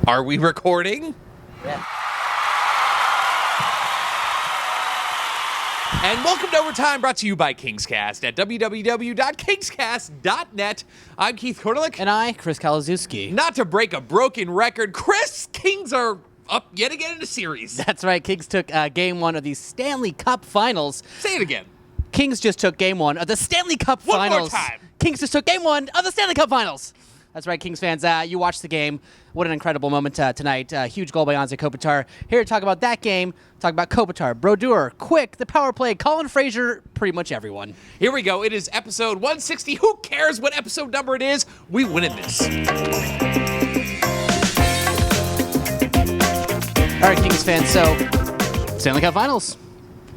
Are we recording? Yeah. And welcome to Overtime, brought to you by KingsCast at www.kingscast.net. I'm Keith Kordelik. And I, Chris Kalazewski. Not to break a broken record, Chris, Kings are up yet again in the series. That's right. Kings took game one of the Stanley Cup Finals. Say it again. Kings just took game one of the Stanley Cup Finals. One more time. Kings just took game one of the Stanley Cup Finals. That's right, Kings fans. You watched the game. What an incredible moment tonight. Huge goal by Anze Kopitar. Here to talk about that game, talk about Kopitar, Brodeur, Quick, the power play, Colin Fraser, pretty much everyone. Here we go. It is episode 160. Who cares what episode number it is? We win in this. All right, Kings fans. So, Stanley Cup Finals.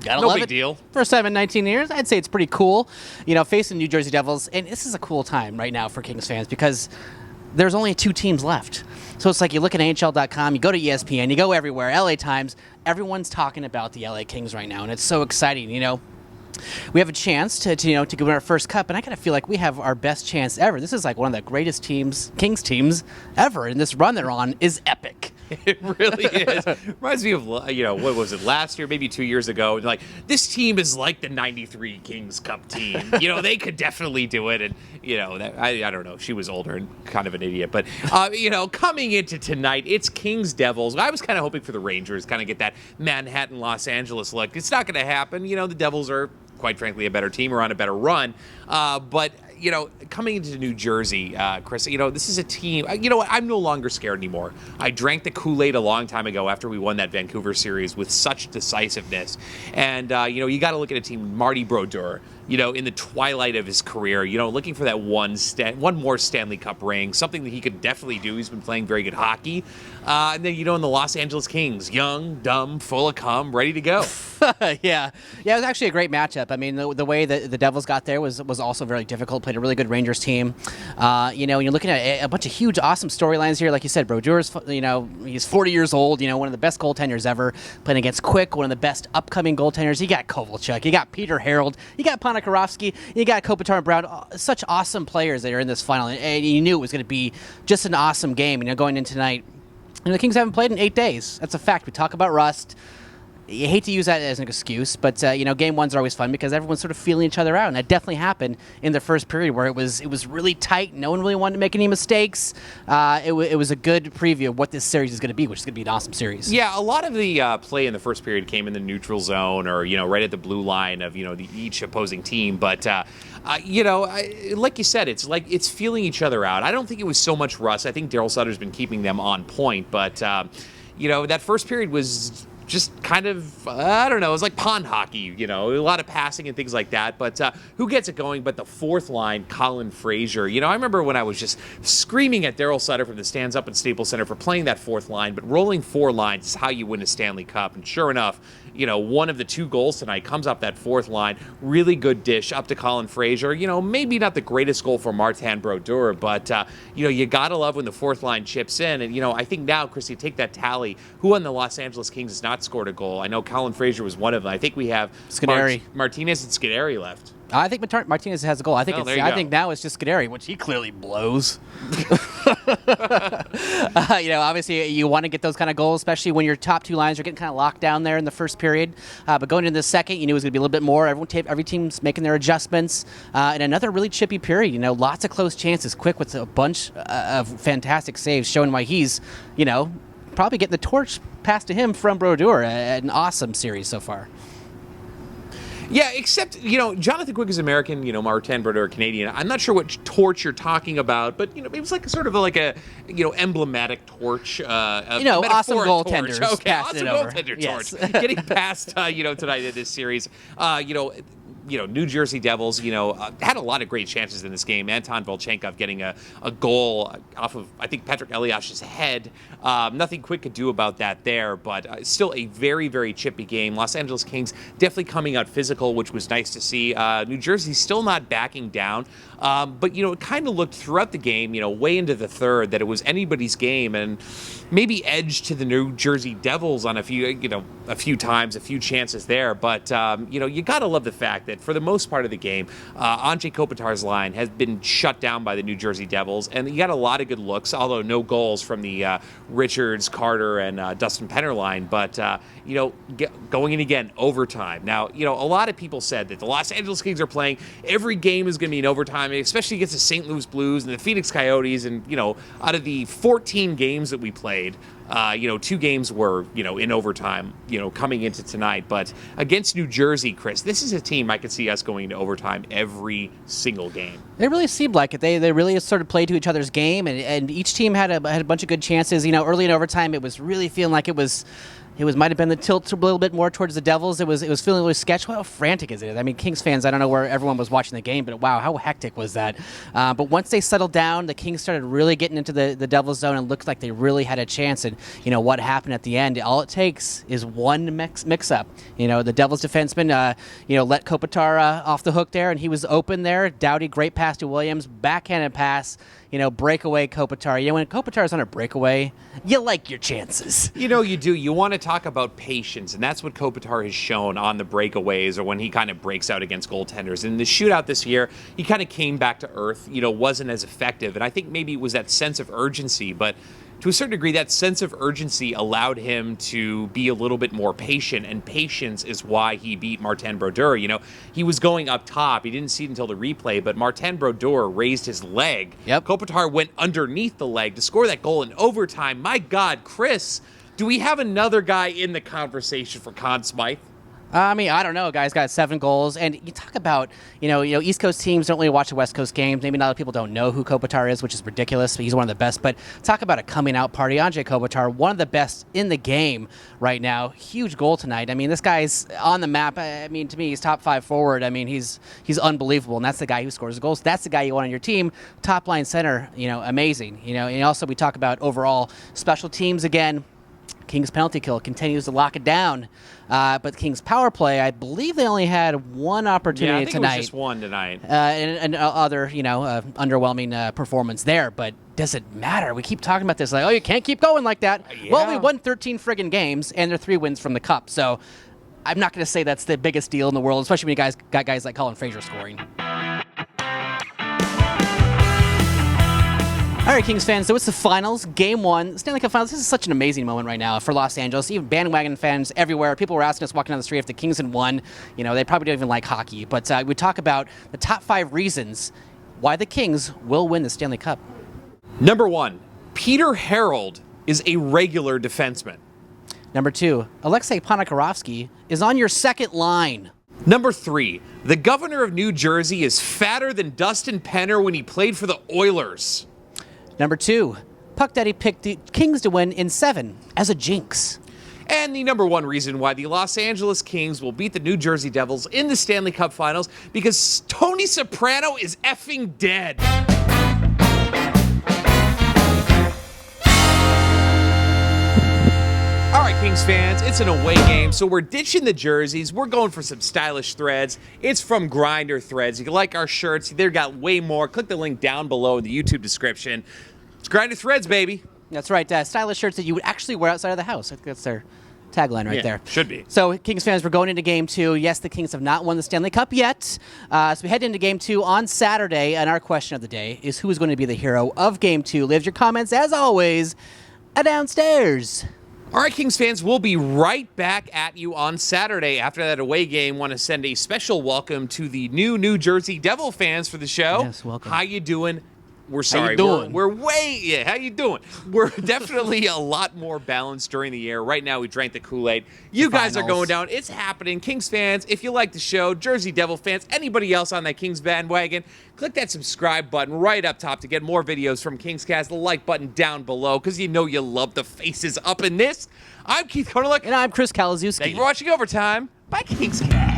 Gotta No love big it. deal. First time in 19 years. I'd say it's pretty cool. You know, facing New Jersey Devils. And this is a cool time right now for Kings fans because there's only 2 teams left. So it's like you look at NHL.com, you go to ESPN, you go everywhere, LA Times. Everyone's talking about the LA Kings right now, and it's so exciting, you know. We have a chance to win our first cup, and I kind of feel like we have our best chance ever. This is like one of the greatest teams, Kings teams ever, and this run they're on is epic. It really is. Reminds me of, what was it, last year, maybe 2 years ago? Like, this team is like the 93 Kings Cup team. They could definitely do it. And, I don't know. She was older and kind of an idiot. But, coming into tonight, it's Kings Devils. I was kind of hoping for the Rangers, kind of get that Manhattan, Los Angeles look. It's not going to happen. The Devils are, quite frankly, a better team or on a better run. But coming into New Jersey, Chris, this is a team. I'm no longer scared anymore. I drank the Kool-Aid a long time ago after we won that Vancouver series with such decisiveness. And, you got to look at a team, Marty Brodeur, in the twilight of his career, looking for that one more Stanley Cup ring, something that he could definitely do. He's been playing very good hockey. And then, in the Los Angeles Kings, young, dumb, full of cum, ready to go. Yeah, it was actually a great matchup. I mean, the way that the Devils got there was also very difficult. Played a really good Rangers team. You're looking at a bunch of huge, awesome storylines here. Like you said, Brodeur's, he's 40 years old. One of the best goaltenders ever. Playing against Quick, one of the best upcoming goaltenders. You got Kovalchuk, you got Peter Harold, you got Ponikarovsky, you got Kopitar and Brown. Such awesome players that are in this final, and you knew it was going to be just an awesome game. Going into tonight, the Kings haven't played in 8 days. That's a fact. We talk about rust. You hate to use that as an excuse, but game ones are always fun because everyone's sort of feeling each other out, and that definitely happened in the first period where it was really tight. No one really wanted to make any mistakes. It was a good preview of what this series is going to be, which is going to be an awesome series. Yeah, a lot of the play in the first period came in the neutral zone or right at the blue line of each opposing team, but. Like you said, it's feeling each other out. I don't think it was so much rust. I think Daryl Sutter's been keeping them on point, but that first period was just kind of, I don't know, it was like pond hockey, a lot of passing and things like that. But who gets it going but the fourth line, Colin Fraser? I remember when I was just screaming at Daryl Sutter from the stands up at Staples Center for playing that fourth line, but rolling 4 lines is how you win a Stanley Cup. And sure enough, one of the 2 goals tonight comes up that fourth line. Really good dish up to Colin Fraser. Maybe not the greatest goal for Martin Brodeur, but, you got to love when the fourth line chips in. And, I think now, Chris, you take that tally. Who on the Los Angeles Kings has not scored a goal? I know Colin Fraser was one of them. I think we have Scuderi. Martinez and Scuderi left. I think Martinez has a goal. I think now it's just Scuderi, which he clearly blows. Obviously you want to get those kind of goals, especially when your top 2 lines are getting kind of locked down there in the first period. But going into the second, you knew it was going to be a little bit more. Every team's making their adjustments. And another really chippy period. Lots of close chances. Quick with a bunch of fantastic saves, showing why he's, probably getting the torch passed to him from Brodeur. An awesome series so far. Yeah, except, Jonathan Quick is American, Martin Brodeur Canadian. I'm not sure what torch you're talking about, but, it was like sort of like a, emblematic torch. Awesome goaltenders. Torch. Okay, awesome goaltender yes. torch. Getting past, tonight in this series. New Jersey Devils, had a lot of great chances in this game. Anton Volchenkov getting a goal off of, I think, Patrick Eliash's head. Nothing Quick could do about that there, but still a very, very chippy game. Los Angeles Kings definitely coming out physical, which was nice to see. New Jersey still not backing down. But, it kind of looked throughout the game, way into the third, that it was anybody's game and maybe edged to the New Jersey Devils on a few times, a few chances there. But, you got to love the fact that it for the most part of the game. Anze Kopitar's line has been shut down by the New Jersey Devils, and you got a lot of good looks, although no goals from the Richards, Carter, and Dustin Penner line. But, going in again, overtime. Now, a lot of people said that the Los Angeles Kings are playing every game is going to be in overtime, especially against the St. Louis Blues and the Phoenix Coyotes. And, out of the 14 games that we played, 2 games were, in overtime, coming into tonight. But against New Jersey, Chris, this is a team I could see us going into overtime every single game. It really seemed like it. They really sort of played to each other's game, and each team had a bunch of good chances. Early in overtime, it was really feeling like it might have been the tilt a little bit more towards the Devils. It was feeling really sketchy. How frantic is it? I mean, Kings fans, I don't know where everyone was watching the game, but wow, how hectic was that? But once they settled down, the Kings started really getting into the Devils zone and looked like they really had a chance. And, what happened at the end, all it takes is one mix-up. The Devils defenseman, let Kopitar off the hook there, and he was open there. Doughty, great pass to Williams, backhanded pass. Breakaway Kopitar. When Kopitar's on a breakaway, you like your chances. You do. You want to talk about patience, and that's what Kopitar has shown on the breakaways or when he kind of breaks out against goaltenders. In the shootout this year, he kind of came back to earth, wasn't as effective. And I think maybe it was that sense of urgency, but to a certain degree, that sense of urgency allowed him to be a little bit more patient, and patience is why he beat Martin Brodeur. He was going up top. He didn't see it until the replay, but Martin Brodeur raised his leg. Yep. Kopitar went underneath the leg to score that goal in overtime. My God, Chris, do we have another guy in the conversation for Conn Smythe? I don't know. Guy's got 7 goals, and you talk about, East Coast teams don't really watch the West Coast games. Maybe a lot of people don't know who Kopitar is, which is ridiculous. But he's one of the best. But talk about a coming out party. Anze Kopitar, one of the best in the game right now. Huge goal tonight. This guy's on the map. To me, he's top 5 forward. He's unbelievable, and that's the guy who scores the goals. That's the guy you want on your team. Top line center, amazing. And also we talk about overall special teams again. Kings penalty kill continues to lock it down. But the Kings power play, I believe they only had one opportunity tonight. It was just one tonight. And other, underwhelming performance there. But does it matter? We keep talking about this, like, you can't keep going like that. Yeah. Well, we won 13 friggin' games, and they're 3 wins from the Cup. So I'm not going to say that's the biggest deal in the world, especially when you guys got guys like Colin Fraser scoring. All right, Kings fans, so it's the finals, Game 1, Stanley Cup Finals. This is such an amazing moment right now for Los Angeles. Even bandwagon fans everywhere. People were asking us walking down the street if the Kings had won. They probably don't even like hockey. But we talk about the top 5 reasons why the Kings will win the Stanley Cup. Number 1, Peter Harold is a regular defenseman. Number 2, Alexei Ponikarovsky is on your second line. Number 3, the governor of New Jersey is fatter than Dustin Penner when he played for the Oilers. Number 2, Puck Daddy picked the Kings to win in 7 as a jinx. And the number 1 reason why the Los Angeles Kings will beat the New Jersey Devils in the Stanley Cup Finals, because Tony Soprano is effing dead. All right, Kings fans, it's an away game, so we're ditching the jerseys. We're going for some stylish threads. It's from Grinder Threads. If you like our shirts, they've got way more. Click the link down below in the YouTube description. It's Grinder Threads, baby. That's right. Stylish shirts that you would actually wear outside of the house. I think that's their tagline right there. Should be. So, Kings fans, we're going into Game 2. Yes, the Kings have not won the Stanley Cup yet. So we head into Game 2 on Saturday, and our question of the day is who is going to be the hero of Game 2? Leave your comments, as always, downstairs. All right, Kings fans, we'll be right back at you on Saturday after that away game. Want to send a special welcome to the New Jersey Devil fans for the show. Yes, welcome. How you doing? We're sorry. How you doing? How you doing? We're definitely a lot more balanced during the year. Right now, we drank the Kool-Aid. You guys are going down. It's happening. Kings fans, if you like the show, Jersey Devil fans, anybody else on that Kings bandwagon, click that subscribe button right up top to get more videos from KingsCast. The like button down below, because you know you love the faces up in this. I'm Keith Korneluk. And I'm Chris Kalazuski. Thank you for watching Overtime by KingsCast.